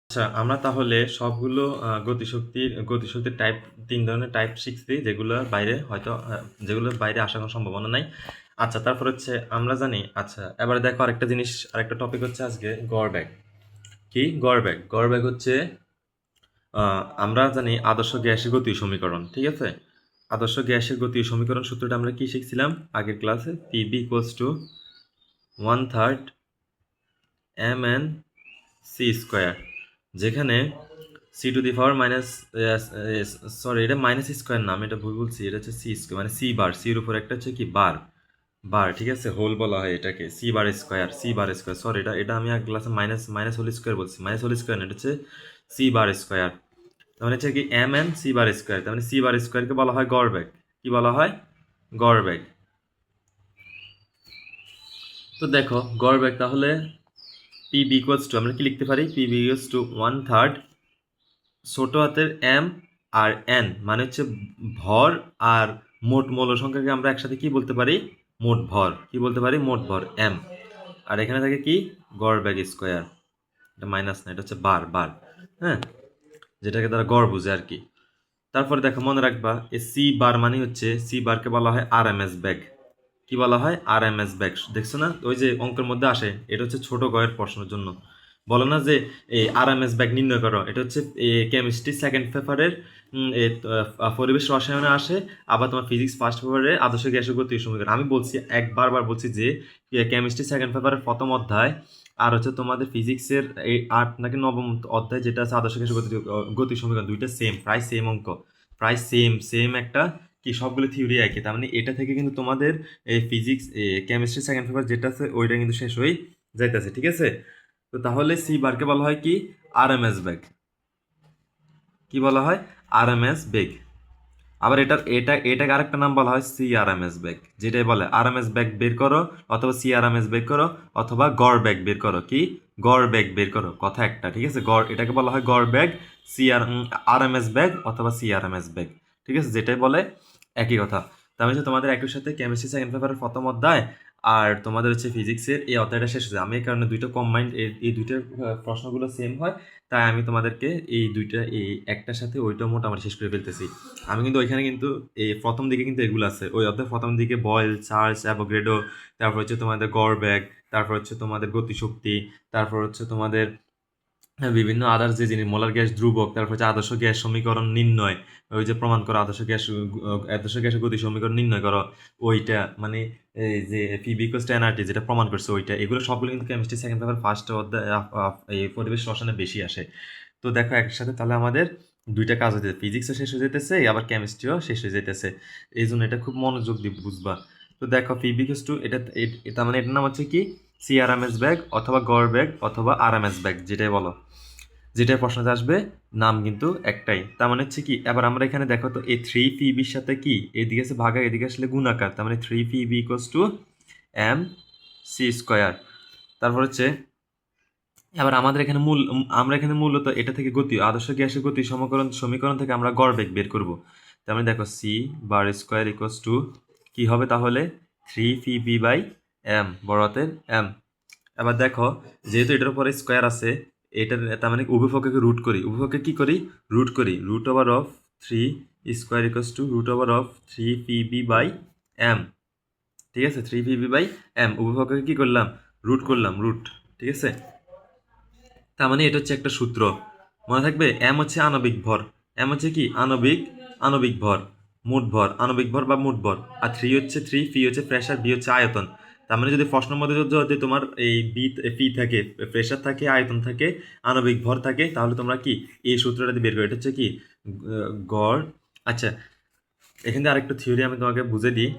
আচ্ছা, আমরা তাহলে সবগুলো গতিশক্তির টাইপ ৩ ধরনের টাইপ শিখছি যেগুলোর বাইরে আসার কোনো সম্ভাবনা নাই। আচ্ছা, তারপর হচ্ছে আমরা জানি। আচ্ছা, এবারে দেখো আরেকটা টপিক হচ্ছে আজকে গড় বেগ। কি গড় বেগ? গড় বেগ হচ্ছে আমরা জানি আদর্শ গ্যাসের গতি সমীকরণ, ঠিক আছে? আদর্শ গ্যাসের গতি সমীকরণ সূত্রটা আমরা কি শিখছিলাম আগের ক্লাসে? PB equals to 1/3 mn C square, যেখানে C to the power minus, sorry এটা মাইনাস স্কোয়ার না, আমি এটা ভুল বলছি, এটা হচ্ছে সি স্কোয়ার, মানে সি বার, সির উপর একটা হচ্ছে কি বার, বার, ঠিক আছে, হোল বলা হয় এটাকে, সি বার স্কোয়ার, সরি এটা এটা আমি এক ক্লাসে মাইনাস মাইনাস হোল স্কোয়ার বলছি, মাইনাস হোল স্কোয়ার না, এটা হচ্ছে সি বার স্কোয়ার। তার মানে হচ্ছে কি m n c bar square, তার মানে সি বার স্কোয়ারকে বলা হয় গড় বেগ। কি বলা হয়? গড় বেগ। তো দেখো গড় বেগ তাহলে পিবি ইকুয়ালস টু, আমরা কি লিখতে পারি? পিবি ইকুয়ালস টু 1/3 ছোট হাতের এম আর এন, মানে হচ্ছে ভর আর মোট মৌল সংখ্যাকে আমরা একসাথে কি বলতে পারি? মোট ভর। কি বলতে পারি? মোট ভর এম। আর এখানে থাকে কি? গড় বেগ স্কোয়ার। এটা মাইনাস না, এটা হচ্ছে বার বার, হ্যাঁ, যেটাকে তারা গড় বুঝে আর কি। তারপরে দেখো মনে রাখবা, এই সি বার মানে হচ্ছে, সি বারকে বলা হয় আর এম এস ব্যাগ। কি বলা হয়? আর এম এস ব্যাগ। দেখছো না ওই যে অঙ্কের মধ্যে আসে, এটা হচ্ছে ছোট গয়ের প্রশ্নের জন্য বলো না যে এই আর এম এস ব্যাগ নির্ণয় করো, এটা হচ্ছে কেমিস্ট্রি সেকেন্ড পেপারের পরিবেশ রসায়নে আসে, আবার তোমার ফিজিক্স ফার্স্ট পেপারে আদর্শ গ্যাসীয় গতির সমীকরণ। আমি বলছি একবার বলছি যে কেমিস্ট্রি সেকেন্ড পেপারের প্রথম অধ্যায় আর হচ্ছে তোমাদের ফিজিক্সের এই 8 নাকি 9ম অধ্যায় যেটা আছে আদর্শ গ্যাসীয় গতির সমীকরণ, দুইটা সেম, প্রায় সেম অঙ্ক, প্রায় সেম সেম একটা কি, সবগুলো থিওরি একই। তার মানে এটা থেকে কিন্তু তোমাদের এই ফিজিক্স কেমিস্ট্রি সেকেন্ড পেপার যেটা আছে ওইটা কিন্তু শেষ হয়ে যাইতেছে, ঠিক আছে? তো তাহলে সি বারকে বলা হয় কি? আর এম এস বেগ। কি বলা হয়? আর এম এস বেগ। আবার এটাকে আরেকটা নাম বলা হয় সি আর এম এস বেগ, যেটাই বলে আর এম এস বেগ বের করো, অথবা সি আর এম এস বের করো, অথবা গড় বেগ বের করো। কি? গড় বেগ বের করো, কথা একটা, ঠিক আছে? গড়, এটাকে বলা হয় গড় বেগ, সি আর আর এম এস বেগ অথবা সি আর এম এস বেগ, ঠিক আছে? যেটাই বলে একই কথা। তার মানে হচ্ছে তোমাদের একই সাথে কেমিস্ট্রি সেকেন্ড পেপারের প্রথম অধ্যায় আর তোমাদের হচ্ছে ফিজিক্সের এই অধ্যায়টা শেষ হয়েছে। আমি এই কারণে দুইটা কম্বাইন্ড, এই দুইটার প্রশ্নগুলো সেম হয়, তাই আমি তোমাদেরকে এই একটার সাথে ওইটা মোটামুটি শেষ করে ফেলতেছি। আমি কিন্তু ওইখানে কিন্তু এই প্রথম দিকে কিন্তু এগুলো আছে, ওই অধ্যায় প্রথম দিকে বয়েল, চার্লস, অ্যাভোগাড্রো, তারপর হচ্ছে তোমাদের গড় বেগ, তারপর হচ্ছে তোমাদের গতিশক্তি, তারপর হচ্ছে তোমাদের বিভিন্ন আদার্স যে জিনিস, মোলার গ্যাস ধ্রুবক, তারপর হচ্ছে আদর্শ গ্যাস সমীকরণ নির্ণয়, ওই যে প্রমাণ করো আদর্শ গ্যাসের গতি সমীকরণ নির্ণয় করো, ওইটা মানে এই যে পিভি ইকুয়ালস টু এনআরটি যেটা প্রমাণ করছে ওইটা, এগুলো সবগুলো কিন্তু কেমিস্ট্রি সেকেন্ড পেপার ফার্স্ট অধ্যায় এই পরিবেশ রসায়নে বেশি আসে। তো দেখো একসাথে তাহলে আমাদের দুইটা কাজ হতে, ফিজিক্সও শেষ হয়ে যেতেছে, আবার কেমিস্ট্রিও শেষ হয়ে যেতেছে। এই জন্য এটা খুব মনোযোগ দিয়ে বুঝবা। তো দেখো ফিবিকস টু এটা তার মানে এটার নাম হচ্ছে কি? সিআরএমএস ব্যাগ অথবা গড় ব্যাগ অথবা আরএমএস ব্যাগ, যেটাই বলো, যেটাই প্রশ্নতে আসবে নাম কিন্তু একটাই। তার মানে হচ্ছে কি, এবার আমরা এখানে দেখো তো এই 3 পিবির সাথে কি এদিকে আছে ভাগা, এদিকে আসলে গুণাকার, তার মানে 3 p b equals to m c square. তারপর হচ্ছে এবার আমরা এখানে মূলত এটা থেকে গতি, আদর্শ গ্যাসের গতি সমীকরণ থেকে আমরা গড় বেগ বের করব। তার মানে দেখো c bar square equals to কি হবে তাহলে? 3 পি বি বাই এম, বড় হাতের এম। এবার দেখো যেহেতু এটার উপরে স্কোয়ার আছে, এটার তার মানে উভয়পক্ষকে রুট করি, উভয়পক্ষকে কি করি? রুট করি। Root over of 3 square equals to root over of 3 p b by m, ঠিক আছে? 3 পি বি বাই এম, উভয়পক্ষকে কি করলাম? রুট করলাম, রুট, ঠিক আছে? তার মানে এটা হচ্ছে একটা সূত্র, মনে থাকবে। এম হচ্ছে আণবিক ভর, এম হচ্ছে কি? আণবিক ভর, মোট ভর, আণবিক ভর বা মোট ভর। আর ফি হচ্ছে প্রেশার, বি হচ্ছে আয়তন। তার মানে যদি প্রশ্নের মধ্যে যদি তোমার এই ফি থাকে, প্রেশার থাকে, আয়তন থাকে, আণবিক ভর থাকে, তাহলে তোমরা কি এই সূত্রটা দিয়ে বের করো, এটা হচ্ছে কি গড়। আচ্ছা, এখান থেকে আরেকটা থিওরি আমি তোমাকে বুঝে দিই।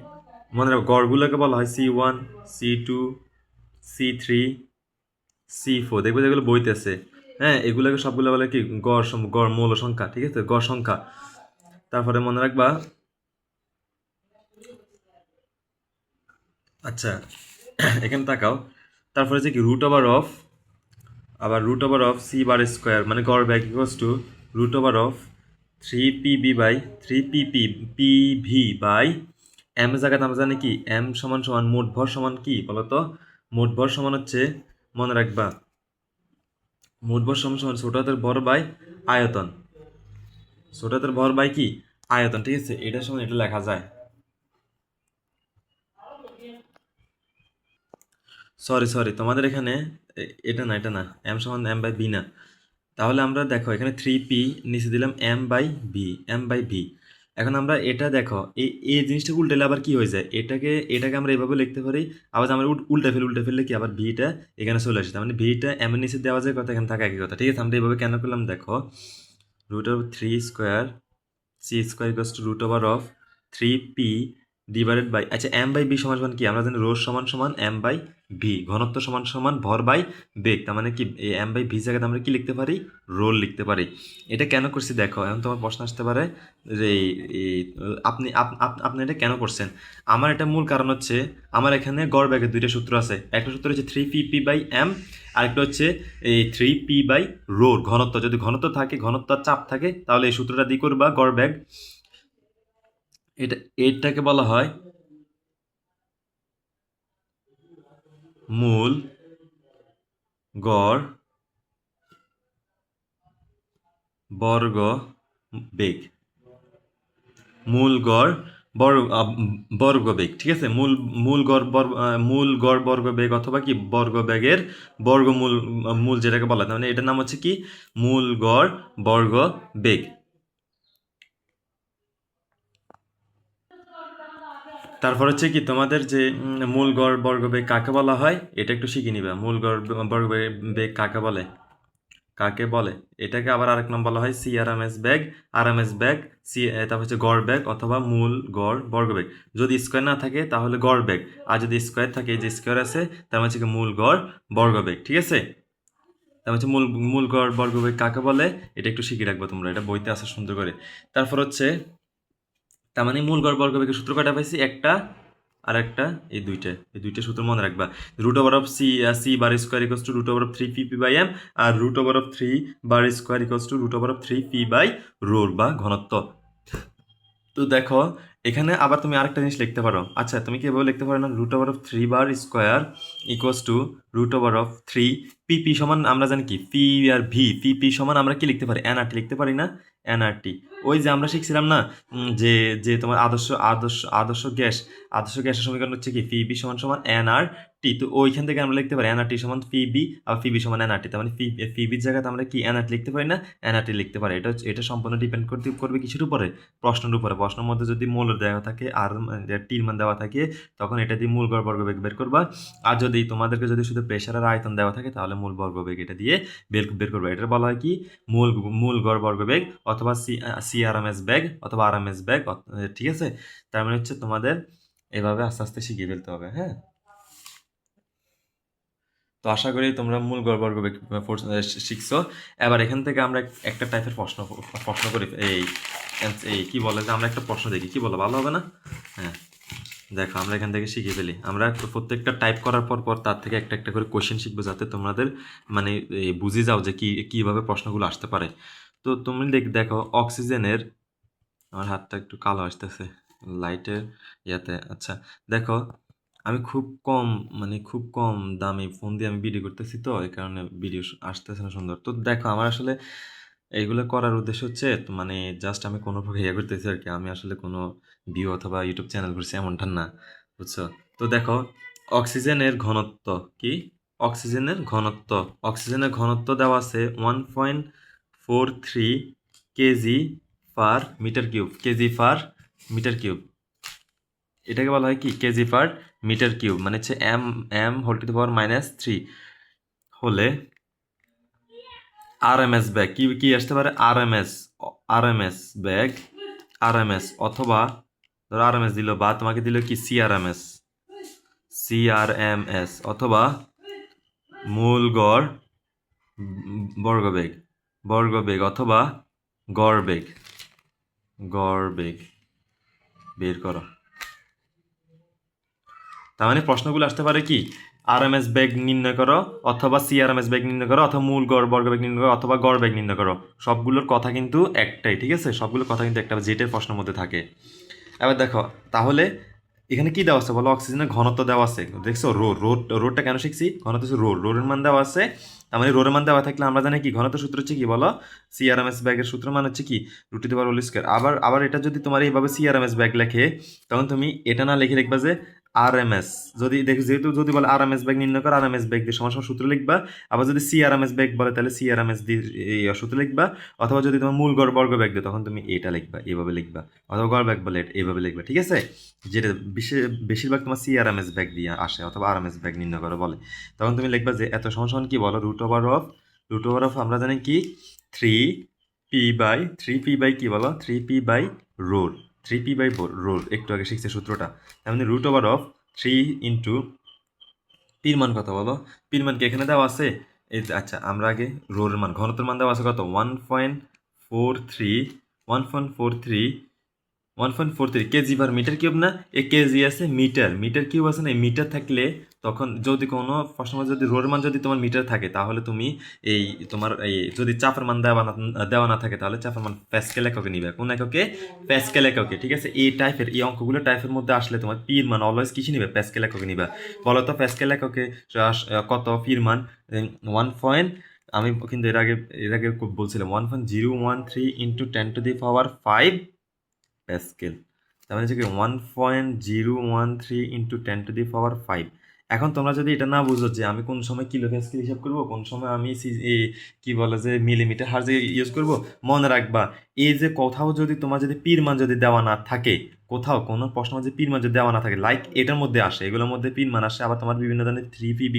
মনে রাখো গড়গুলোকে বলা হয় C1, C2, C3, C4, দেখবে যেগুলো বইতে আছে, হ্যাঁ, এগুলোকে সবগুলো বলে কি? গড় মৌল সংখ্যা, ঠিক আছে? গড় সংখ্যা। তারপরে মনে রাখবা, আচ্ছা এখানে তাকাও, তারপরে হচ্ছে কি root over of c bar square, মানে গড় ব্যাক equals to root over of 3 p v by জায়গাতে আমরা জানি কি এম সমান সমান মোট ভর সমান কি বলতো? মোট ভর সমান হচ্ছে, মনে রাখবা, মোট ভর সমান সমান ছোট হাতের ভর বাই আয়তন, ছোট হাতের ভর বাই কি আয়তন, ঠিক আছে, এটার সমান এটা লেখা যায়। সরি তোমাদের এখানে এটা না এম সমান এম বাই বি না, তাহলে আমরা দেখো এখানে 3p নিচে দিলাম এম বাই ভি। এখন আমরা এটা দেখো এই জিনিসটা উল্টালে আবার কি হয়ে যায়, এটাকে আমরা এভাবে লিখতে পারি, আবার আমরা উল্টে ফেললে কি আবার ভিটা এখানে চলে আসে, তার মানে ভিটা এম এর নিচে দেওয়া যায় কথা, এখানে থাকা একই কথা, ঠিক আছে। আমরা এইভাবে কেন করলাম দেখো, √3² c² √of 3p divided by, আচ্ছা এম বাই বি সমান সমান কি আমরা জানি রোজ সমান সমান এম বাই ভি, ঘনত্ব সমান সমান ভর বাই বেগ, তার মানে কি এই এম বাই ভি জায়গাতে আমরা কি লিখতে পারি, রোল লিখতে পারি। এটা কেন করছি দেখো, এখন তোমার প্রশ্ন আসতে পারে যে আপনি এটা কেন করছেন। আমার এটা মূল কারণ হচ্ছে আমার এখানে গড় ব্যাগের দুইটা সূত্র আছে, একটা সূত্র হচ্ছে 3p বাই এম, আরেকটা হচ্ছে এই 3p বাই রো ঘনত্ব, যদি ঘনত্ব থাকে, ঘনত্ব আর চাপ থাকে, তাহলে এই সূত্রটা দিয়ে করবা গড় ব্যাগ। এটাকে বলা হয় মূল গড় বর্গ বেগ, মূল গড় বর্গ বেগ, ঠিক আছে। মূল গড় বর্গ বেগ অথবা কি বর্গ বেগের বর্গমূল, মূল যেটাকে বলা হয়, মানে এটার নাম হচ্ছে কি মূল গড় বর্গ বেগ। তারপর হচ্ছে কি তোমাদের যে মূল গড় বর্গবেগ কাকে বলা হয় এটা একটু শিখে নিবা, মূল গড় বর্গবেগ কাকে বলে, এটাকে আবার আরেক নাম বলা হয় আরএমএস বেগ তারপর হচ্ছে গড় বেগ অথবা মূল গড় বর্গবেগ। যদি স্কোয়ার না থাকে তাহলে গড় বেগ, আর যদি স্কোয়ার থাকে, এই যে স্কোয়ার আছে তার মানে হচ্ছে মূল গড় বর্গবেগ, ঠিক আছে। তার হচ্ছে মূল গড় বর্গবেগ কাকে বলে এটা একটু শিখে রাখবো তোমরা, এটা বইতে আছে সুন্দর করে। তারপর হচ্ছে তার মানে মূল গড় বর্গবেগের সূত্র কয়টা পাইছি, একটা আর একটা, এই দুইটা সূত্র মনে রাখবা। √3p/m আর √3p/ρ বা ঘনত্ব। তো দেখো এখানে আবার তুমি আরেকটা জিনিস লিখতে পারো, আচ্ছা তুমি কি এভাবে লিখতে পারো না, √3 সমান আমরা জানি কি পি আর পি সমান আমরা কি লিখতে পারি, এনআরটি লিখতে পারি না, এনআরটি। ওই যে আমরা শিখছিলাম না, যে যে তোমার আদর্শ গ্যাসের সমীকরণ হচ্ছে কি পি সমান সমান এনআরটি, তো ওইখান থেকে আমরা লিখতে পারি এনআরটি সমান পিবি আর পিবি সমান এনআরটি, তার মানে পিবির জায়গাতে আমরা কি এনআরটি লিখতে পারি না, এনআরটি লিখতে পারি। এটা সম্পূর্ণ ডিপেন্ড করবে কিছুর উপরে, প্রশ্নের উপরে। প্রশ্নের মধ্যে যদি মূল দেওয়া থাকে আর টির মান দেওয়া থাকে, তখন এটা দিয়ে মূল গড় বর্গবেগ বের করবা, আর যদি তোমাদেরকে যদি শুধু প্রেশারের আয়তন দেওয়া থাকে তাহলে মূল বর্গবেগ এটা দিয়ে বের করবা। এটা বলা হয় কি মূল গড় বর্গবেগ অথবা সিআরএমএস বেগ অথবা আরএমএস বেগ, ঠিক আছে। তার মানে হচ্ছে তোমাদের এভাবে আস্তে আস্তে শিখিয়ে ফেলতে হবে, হ্যাঁ। তো আশা করি তোমরা মূল গড় বর্গবেগ শিখছো। এবার এখান থেকে আমরা একটা টাইপের প্রশ্ন করি, এই কি বলে যে আমরা একটা প্রশ্ন দেখি, কি বলো, ভালো হবে না? হ্যাঁ, দেখো আমরা এখান থেকে শিখে ফেলি, আমরা প্রত্যেকটা টাইপ করার পর তার থেকে একটা একটা করে কোশ্চেন শিখবো, যাতে তোমাদের মানে বুঝে যাও যে কিভাবে প্রশ্নগুলো আসতে পারে। তো তুমি দেখো অক্সিজেনের, আমার হাতটা একটু কালো আসতেছে লাইটের ইয়াতে, আচ্ছা দেখো আমি খুব কম দামে ফোন দিয়ে আমি ভিডিও করতেছি, তো এই কারণে ভিডিও আসতেছে না সুন্দর। তো দেখো আমার আসলে এইগুলো করার উদ্দেশ্য হচ্ছে তো মানে জাস্ট আমি কোনো প্রকার ইয়ে করতেছি আর কি, আমি আসলে কোনো ভিউ অথবা ইউটিউব চ্যানেল করছি এমনটা না, বুঝছো। তো দেখো অক্সিজেনের ঘনত্ব কি, অক্সিজেনের ঘনত্ব দেওয়া আছে 1.43 কেজি পার এটাকে বলা হয় কি কেজি পার মিটার কিউব, মানে হচ্ছে m/³ হলে আরএমএস ব্যাগ কি আসতে পারে, আরএমএস ব্যাগ, অথবা ধরো আরএমএস দিল বা তোমাকে দিল কি সিআরএমএস অথবা মূল গড় বর্গবেগ অথবা গড় বেগ বের করো। তার মানে প্রশ্নগুলো আসতে পারে কি আরএমএস বেগ নির্ণয় করো অথবা সিআরএমএস বেগ নির্ণয় করো অথবা মূল গড় বর্গবেগ নির্ণয় করো অথবা গড় বেগ নির্ণয় করো, সবগুলোর কথা কিন্তু একটাই, ঠিক আছে, সবগুলোর কথা কিন্তু একটা জেটের প্রশ্নের মধ্যে থাকে। এবার দেখো তাহলে এখানে কি দেওয়া আছে বলো, অক্সিজেনের ঘনত্ব দেওয়া আছে, দেখছো রোডটা কেন শিখছি, ঘনত্ব হচ্ছে রোডের মান দেওয়া আছে। তার মানে রোডের মান দেওয়া থাকলে আমরা জানি কি ঘনত্ব সূত্র হচ্ছে কি বলো, সিআরএমএস ব্যাগের সূত্র মান হচ্ছে কি root to the power whole square. আবার আবার এটা যদি তোমার এইভাবে সিআরএমএস ব্যাগ লেখে, তখন তুমি এটা না লিখে লিখবা যে আরএমএস, যদি দেখো যেহেতু যদি বলে আরএমএস ব্যাগ নির্ণয় করো, আরএমএস ব্যাগ দিয়ে সমান সমান সূত্র লিখবা। আবার যদি সিআরএমএস ব্যাগ বলে তাহলে সিআরএমএস দিয়ে এই সূত্র লিখবা। অথবা যদি তোমার মূল গড় বর্গ ব্যাগ দেয় তখন তুমি এটা লিখবা, এইভাবে লিখবা। অথবা গড় ব্যাগ বলে এইভাবে লিখবা, ঠিক আছে। যেটা বেশিরভাগ তোমার সিআরএমএস ব্যাগ দিয়ে আসে অথবা আরএমএস ব্যাগ নির্ণয় করে বলে, তখন তুমি লিখবা যে এত সমান সমান কি বলো রুট ওভার অফ আমরা জানি কি 3p বাই কি বলো 3p বাই রোড একটু আগে শিখছে সূত্রটা। তার মানে √3 পির মান কত বলো, পির মান কি এখানে দেওয়া আছে, এই আচ্ছা আমরা আগে রোর মান ঘনত্বের মান দেওয়া আছে কত 1.43 কেজি পার মিটার কিউব না, এ কেজি আছে মিটার কিউব আছে না, মিটার থাকলে তখন যদি কোনো প্রশ্ন যদি রোর মান যদি তোমার মিটার থাকে তাহলে তুমি এই তোমার এই যদি চাপের মান দেওয়া না থাকে তাহলে চাপের মান প্যাসকেল এককে নিবে, কোন এককে প্যাসকেল এককে, ঠিক আছে। এই অঙ্কগুলো টাইপের মধ্যে আসলে তোমার পির মান অলওয়েজ কিসে নিবে, প্যাসকেল এককে নিবা। বলো তো প্যাসকেল এককে কত পির মান, 1. আমি কিন্তু এর আগে বলছিলাম 1.013 ইন্টু 10⁵ প্যাসকেল। তার মানে হচ্ছে কি 1.013 ইন্টু 10⁵ এখন তোমরা যদি এটা না বুঝো যে আমি কোন সময় কিলো প্যাসকেল হিসাব করবো, কোন সময় আমি কি বলে যে মিলিমিটার হার যে ইউজ করবো, মনে রাখবা এই যে কোথাও যদি তোমার যদি পির মান যদি দেওয়া না থাকে, কোথাও কোনো প্রশ্ন যে পির মান যদি দেওয়া না থাকে, লাইক এটার মধ্যে আসে, এগুলোর মধ্যে পির মান আসে, আবার তোমার বিভিন্ন ধরনের 3p =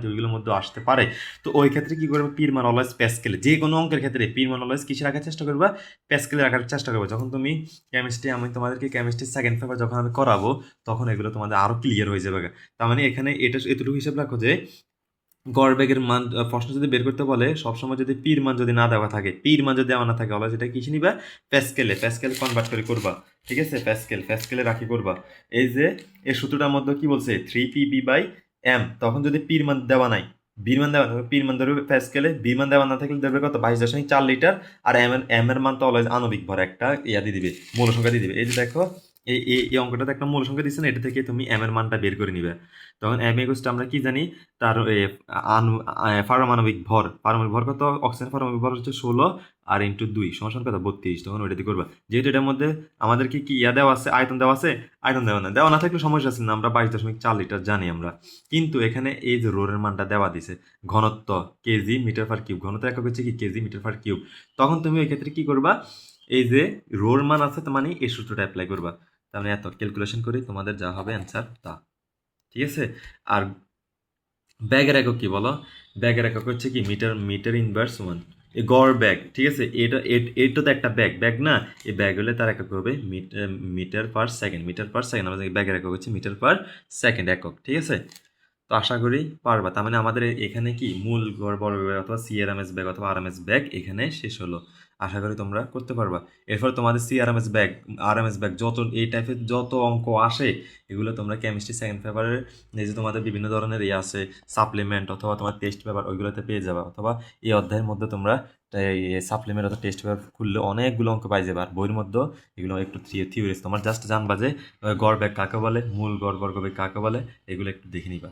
ওইগুলোর মধ্যে আসতে পারে। তো ওই ক্ষেত্রে কি করবে, পির মান অলওয়েজ প্যাসকেলে, যে কোনো অঙ্কের ক্ষেত্রে পির মান অলওয়েজ কিসে রাখার চেষ্টা করবা, প্যাসকেলে রাখার চেষ্টা করবে। যখন তুমি আমি তোমাদেরকে কেমিস্ট্রি সেকেন্ড পেপার যখন আমি করাবো তখন এগুলো তোমাদের আরো ক্লিয়ার হয়ে যাবে। তার মানে এখানে এতটুকু হিসাব রাখো যে গড় বেগের মান প্রশ্ন যদি বের করতে বলে সবসময় যদি পির মান যদি না দেওয়া থাকে, পির মান যদি দেওয়া না থাকে বলা যেটা কিসে নিবা, প্যাসকেল কনভার্ট করে করবা, ঠিক আছে। প্যাসকেলে রাখি করবা। এই যে এই সূত্রটার মধ্যে কি বলছে 3p/m, তখন যদি পির মান দেওয়া নাই, বির মান দেওয়া থাকবে, পির মান ধরবে প্যাসকেলে, বির মান দেওয়া না থাকলে ধরবে কত 22.4 লিটার। আর এম এর মান তো অলওয়েজ আণবিক ভর একটা দিয়ে দিবে, মৌল সংখ্যা দিয়ে দিবে। এই যে দেখো এই অঙ্কটাতে একটা মৌল সংখ্যা দিচ্ছে না, এটা থেকে তুমি এম এর মানটা বের করে নিবে। তখন এম ইকুয়ালস আমরা কি জানি, তার পারমাণবিক ভর কত, অক্সিজেন পারমাণবিক ভর হচ্ছে 16 আর ইন্টু 2 সমান কত 32, তখন ওইটা দিয়ে করবা। যেহেতু এটার মধ্যে আমাদেরকে কি দেওয়া আছে, আয়তন দেওয়া আছে, আয়তন দেওয়া না থাকলে সমস্যা আছে না, আমরা 22.4 লিটার জানি আমরা। কিন্তু এখানে এই যে রোরের মানটা দেওয়া দিছে, ঘনত্ব কেজি মিটার পার কিউব, ঘনত্ব একক হচ্ছে কি কেজি মিটার পার কিউব, তখন তুমি ওই ক্ষেত্রে কি করবা, এই যে রোর মান আছে তার মানে এই সূত্রটা অ্যাপ্লাই করবা। তার মানে এত ক্যালকুলেশন করে তোমাদের যা হবে অ্যান্সার তা, ঠিক আছে। আর ব্যাগের একক কি বলো, ব্যাগের একক হচ্ছে কি মিটার ইনভার্স 1, এই গড় ব্যাগ, ঠিক আছে। এটা তো একটা ব্যাগ না, এই ব্যাগ হলে তার একক হবে মিটার পার সেকেন্ড আমাদের ব্যাগের একক হচ্ছে মিটার পার সেকেন্ড একক, ঠিক আছে। তো আশা করি পারবা। তার মানে আমাদের এখানে কি মূল গড় বড় ব্যাগ অথবা সিআরএমএস ব্যাগ অথবা আরএমএস ব্যাগ এখানে শেষ হলো। আশা করি তোমরা করতে পারবা। এরপর তোমাদের আরএমএস ব্যাগ যত এই টাইপের যত অঙ্ক আসে এগুলো তোমরা কেমিস্ট্রি সেকেন্ড পেপারের এই যে তোমাদের বিভিন্ন ধরনের আছে সাপ্লিমেন্ট অথবা তোমার টেস্ট পেপার ওইগুলোতে পেয়ে যাবে, অথবা এই অধ্যায়ের মধ্যে তোমরা সাপ্লিমেন্ট অথবা টেস্ট পেপার খুললে অনেকগুলো অঙ্ক পাই যাবে। আর বইয়ের মধ্যে এগুলো একটু থিওরিজ, তোমার জাস্ট জানবা যে গড় ব্যাগ কাকে বলে, মূল গড় বর্গ ব্যাগ কাকে বলে, এগুলো একটু দেখে নিবা।